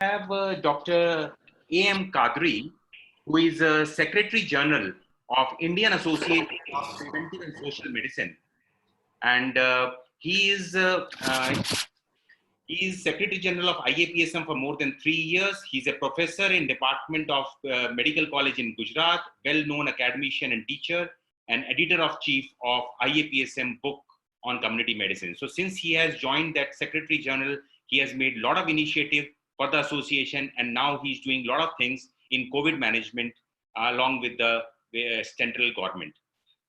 have Dr. A.M. Kadri, who is Secretary General of Indian Association of Preventive and Social Medicine, and he is Secretary General of IAPSM for more than 3 years. He's a professor in Department of Medical College in Gujarat, well-known academician and teacher, and editor-of-chief of IAPSM book on community medicine. So since he has joined that Secretary General, he has made a lot of initiative for the association, and now he's doing a lot of things in COVID management along with the central government.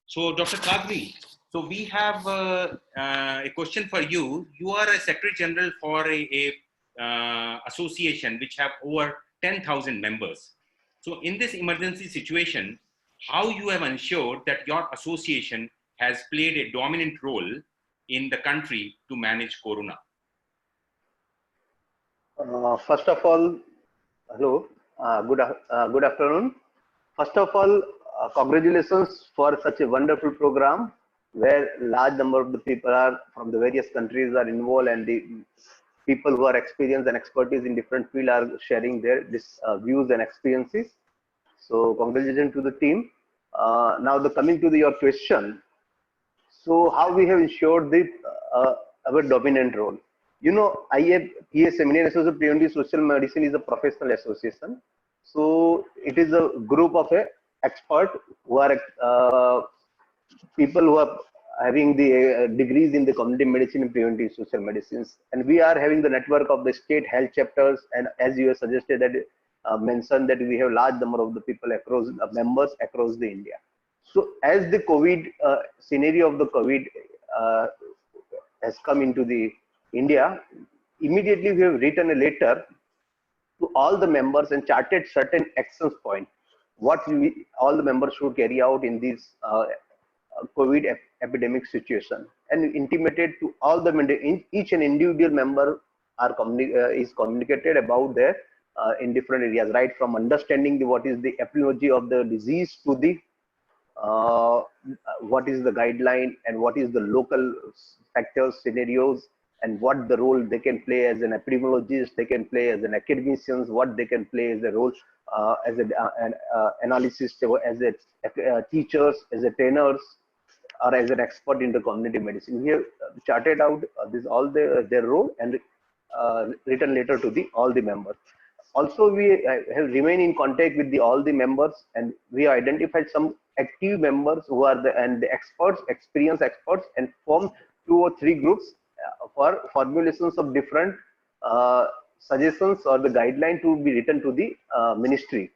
So, Dr. Kadri, so we have a question for you. You are a Secretary General for a association which have over 10,000 members. So, in this emergency situation, how you have ensured that your association has played a dominant role in the country to manage Corona? First of all, hello, good afternoon. First of all, congratulations for such a wonderful program where large number of the people are from the various countries are involved, and the people who are experienced and expertise in different fields are sharing their views and experiences. So congratulations to the team. Now coming to your question. So how we have ensured the our dominant role. You know, IAPSM, Indian Association of Preventive Social Medicine, is a professional association. So it is a group of expert who are people who are having the degrees in the community medicine and preventive social medicines, and we are having the network of the state health chapters. And as you have suggested that mentioned that we have large number of the people across members across the India. So as the COVID scenario of the COVID has come into the India, immediately we have written a letter to all the members and charted certain actions point what all the members should carry out in this COVID epidemic situation, and intimated to all the each and individual member is communicated about their in different areas, right from understanding what is the epidemiology of the disease to the what is the guideline and what is the local factors, scenarios, and what the role they can play as an epidemiologist, they can play as an academicians, what they can play as a role as an analyst, as a teachers, as a trainers, or as an expert in the community medicine. We have charted out this all their role and written letter to all the members. Also, we have remained in contact with all the members, and we identified some active members who are the experts, experienced experts, and formed 2 or 3 groups for formulations of different suggestions or the guideline to be written to the ministry.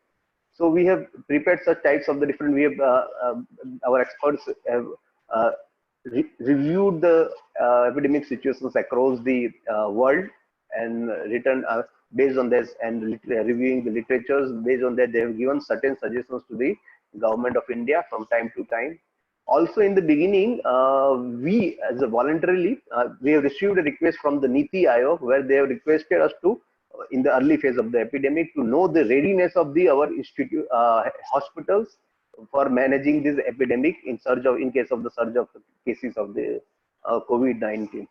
So we have prepared such types of the different. We have our experts have reviewed the epidemic situations across the world and written based on this, and reviewing the literatures. Based on that, they have given certain suggestions to the government of India from time to time. Also, in the beginning, we as a voluntarily, we have received a request from the Niti Aayog, where they have requested us to, in the early phase of the epidemic, to know the readiness of our institute hospitals for managing this epidemic in case of the surge of cases of the COVID-19.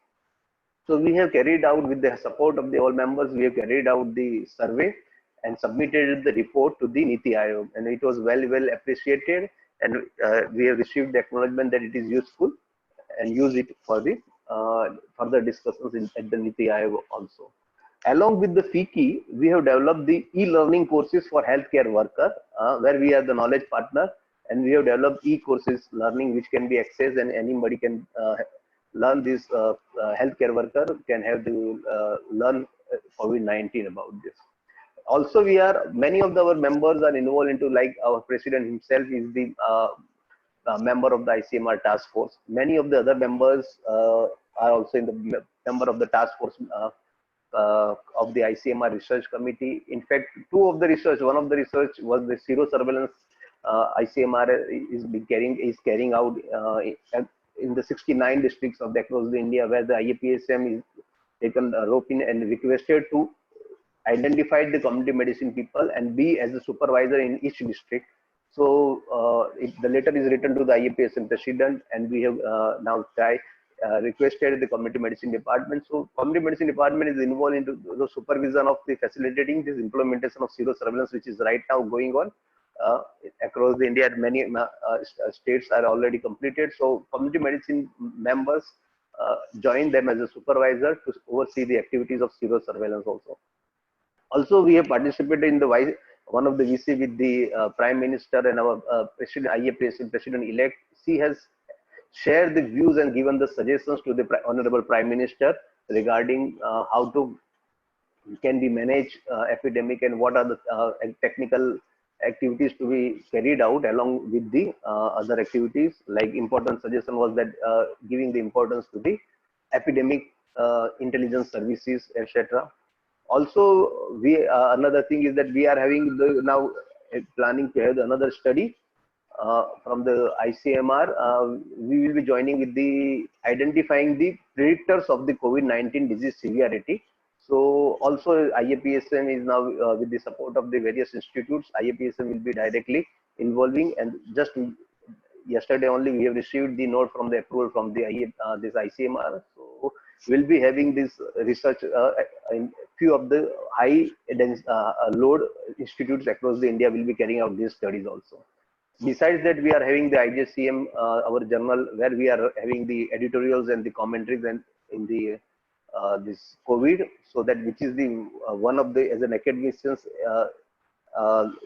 So we have carried out, with the support of all members, we have carried out the survey and submitted the report to the Niti Aayog, and it was well appreciated, and we have received the acknowledgement that it is useful and use it for the further discussions at the Niti Aayog also. Along with the FICCI, we have developed the e-learning courses for healthcare workers, where we are the knowledge partner, and we have developed e-courses learning which can be accessed, and anybody can learn this. Healthcare worker can have to learn COVID-19 about this. Also, many of our members are involved into, like our president himself is the member of the ICMR task force. Many of the other members are also in the member of the task force of the ICMR research committee. In fact, one of the research was the zero surveillance ICMR is carrying out in the 69 districts of across the India, where the IAPSM is taken a rope in and requested to identify the community medicine people and be as a supervisor in each district. So the letter is written to the IAPSM president, and we have now tried requested the community medicine department. So community medicine department is involved into the supervision of the facilitating this implementation of zero surveillance, which is right now going on uh, across the India. Many states are already completed. So community medicine members join them as a supervisor to oversee the activities of zero surveillance also. Also, we have participated in the one of the VC with the Prime Minister and our President, IAPSM President-elect. She has shared the views and given the suggestions to the Honorable Prime Minister regarding how to can be managed epidemic and what are the technical activities to be carried out along with the other activities. Like important suggestion was that giving the importance to the epidemic intelligence services, etc. Also, we another thing is that we are having the now planning to have another study from the ICMR. We will be joining with the identifying the predictors of the COVID-19 disease severity. So also IAPSM is now with the support of the various institutes, IAPSM will be directly involving, and just yesterday only we have received the note from the approval from the this ICMR. So we'll be having this research in few of the high load institutes across the India will be carrying out these studies also. Besides that, we are having the IJCM, our journal, where we are having the editorials and the commentaries and in the this COVID. So that which is the one of the as an academicians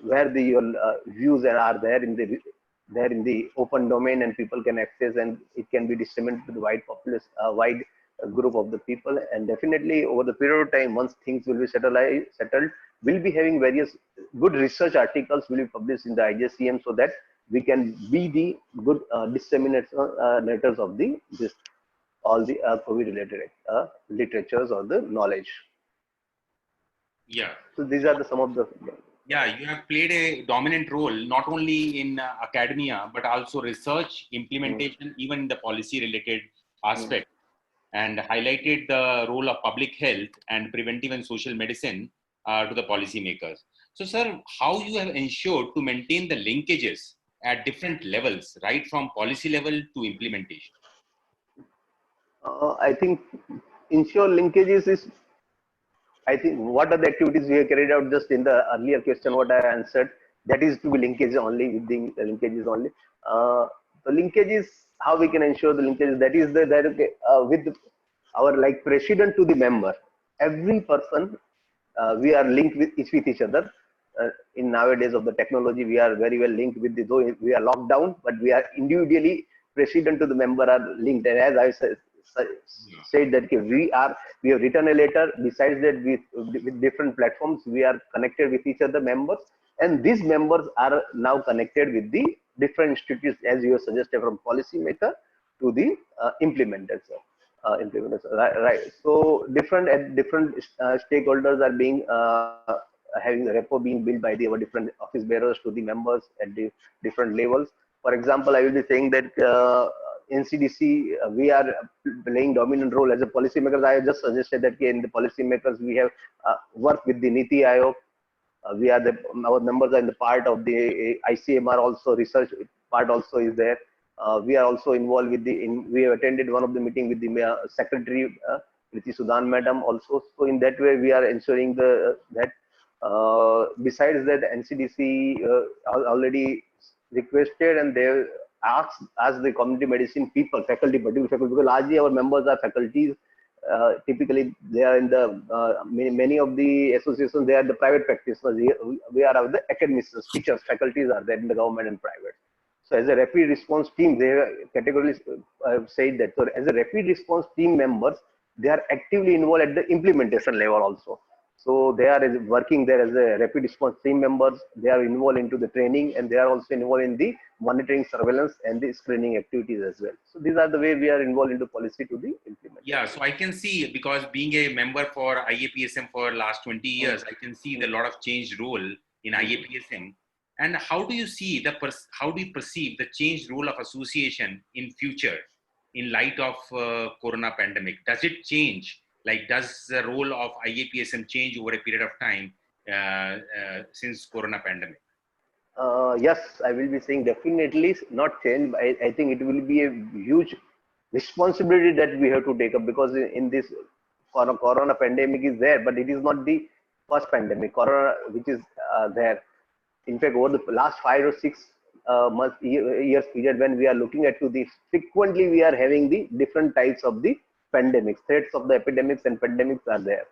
where the views are there in the open domain and people can access and it can be disseminated to the wide populace, wide group of the people. And definitely over the period of time, once things will be settled, we'll be having various good research articles will be published in the IJCM so that we can be the good disseminators of the this all the COVID related literatures or the knowledge. Yeah. So these are the some of the. Yeah, you have played a dominant role not only in academia but also research, implementation, even in the policy related aspect, and highlighted the role of public health and preventive and social medicine to the policymakers. So, sir, how you have ensured to maintain the linkages at different levels, right from policy level to implementation? I think ensure linkages is, I think what are the activities we have carried out just in the earlier question, what I answered, that is to be linkage only with the linkages only. The linkages, how we can ensure the linkages, that is that with our like president to the member, every person, we are linked with each other. In nowadays of the technology, we are very well linked with the, though we are locked down, but we are individually president to the member are linked. And as I said that we have written a letter. Besides that, with different platforms, we are connected with each other members, and these members are now connected with the different institutes, as you have suggested, from policymaker to the implementers. Right. So different stakeholders are being having the repo being built by our different office bearers to the members at the different levels. For example, I will be saying that NCDC, we are playing dominant role as a policymakers. I have just suggested that in the policymakers we have worked with the NITI Aayog. We are our members are in the part of the ICMR also, research part also is there. We are also involved with we have attended one of the meeting with the secretary, Priti Sudan madam also. So in that way, we are ensuring that besides that, NCDC already requested and they asked as the community medicine people, faculty, particular faculty, because largely our members are faculties. Typically, they are in the many of the associations. They are the private practitioners. We are the academics, teachers, faculties are there in the government and private. So as a rapid response team, they categorically said that. So as a rapid response team members, they are actively involved at the implementation level also. So they are working there as a rapid response team members. They are involved into the training and they are also involved in the monitoring, surveillance, and the screening activities as well. So these are the way we are involved into policy to the implementation. Yeah, so I can see, because being a member for IAPSM for last 20 years, I can see the lot of changed role in IAPSM. And how do you see how do you perceive the changed role of association in future in light of Corona pandemic? Does it change? Like, does the role of IAPSM change over a period of time since Corona pandemic? Yes, I will be saying definitely not change. I think it will be a huge responsibility that we have to take up, because in this corona pandemic is there, but it is not the first pandemic corona which is there. In fact, over the last 5 or 6 years period, when we are looking at to this, frequently we are having the different types of the pandemics, threats of the epidemics and pandemics are there.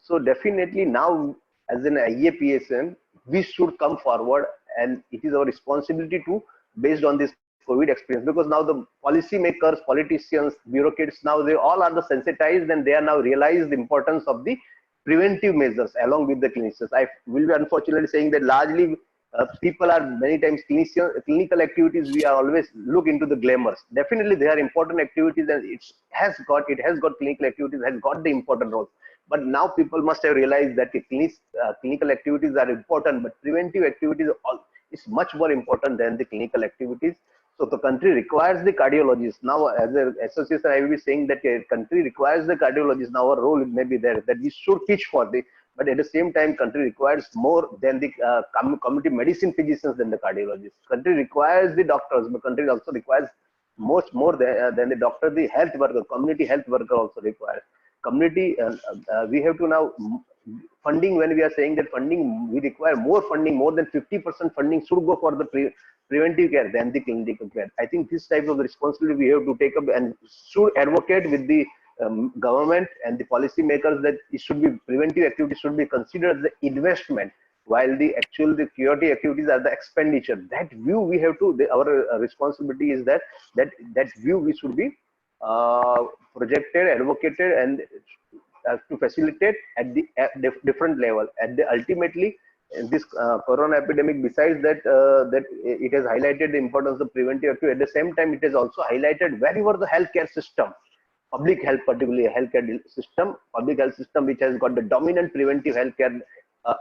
So definitely now, as an IAPSM, we should come forward, and it is our responsibility to, based on this COVID experience, because now the policy makers, politicians, bureaucrats, now they all are the sensitized, and they are now realize the importance of the preventive measures along with the clinicians. I will be unfortunately saying that largely people are many times clinical activities. We are always look into the glamours. Definitely, they are important activities, and it has got clinical activities, has got the important roles. But now people must have realized that the clinical activities are important, but preventive activities is much more important than the clinical activities. So the country requires the cardiologists. Now, as an association, I will be saying that a country requires the cardiologists. Now, our role may be there, that we should pitch for the, but at the same time, country requires more than the community medicine physicians than the cardiologists. Country requires the doctors, but country also requires much more than the doctor, the health worker, community health worker also requires. Community, we have to now, funding, when we are saying that funding, we require more funding, more than 50% funding should go for the preventive care than the clinical care. I think this type of responsibility we have to take up, and should advocate with the government and the policy makers that it should be, preventive activities should be considered as the investment, while the curative activities are the expenditure. That view we have to, our responsibility is that view we should be projected, advocated, and to facilitate at the different level. At the ultimately, this corona epidemic, besides that, that it has highlighted the importance of preventive activity. At the same time, it has also highlighted wherever the healthcare system, public health, particularly healthcare system, public health system, which has got the dominant preventive healthcare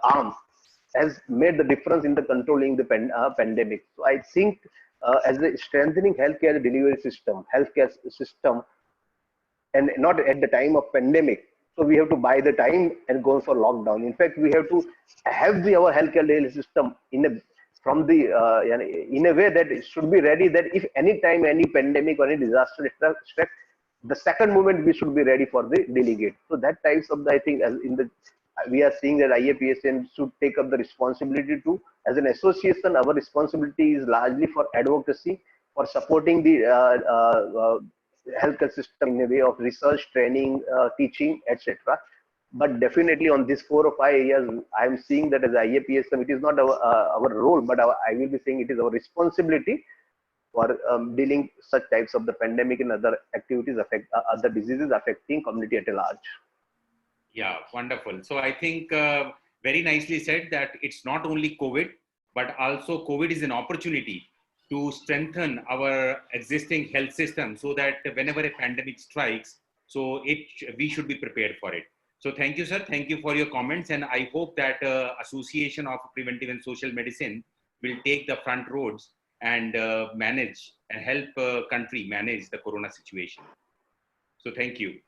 arm, has made the difference in the controlling the pandemic. So I think as a strengthening healthcare delivery system, and not at the time of pandemic. So we have to buy the time and go for lockdown. In fact, we have to have our healthcare delivery system in a way that it should be ready, that if any time any pandemic or any disaster strikes, the second moment we should be ready for the delegate. So that types of the, I think, as in the, we are seeing that IAPSM should take up the responsibility to, as an association, our responsibility is largely for advocacy, for supporting the healthcare system in a way of research, training, teaching, etc. But definitely on these 4 or 5 areas, I am seeing that as IAPSM, it is not our role, but I will be saying it is our responsibility for dealing such types of the pandemic and other activities, other diseases affecting community at a large. Yeah, wonderful. So I think very nicely said that it's not only COVID, but also COVID is an opportunity to strengthen our existing health system, so that whenever a pandemic strikes, so we should be prepared for it. So thank you, sir. Thank you for your comments. And I hope that Association of Preventive and Social Medicine will take the front roads and manage and help country manage the corona situation. So thank you.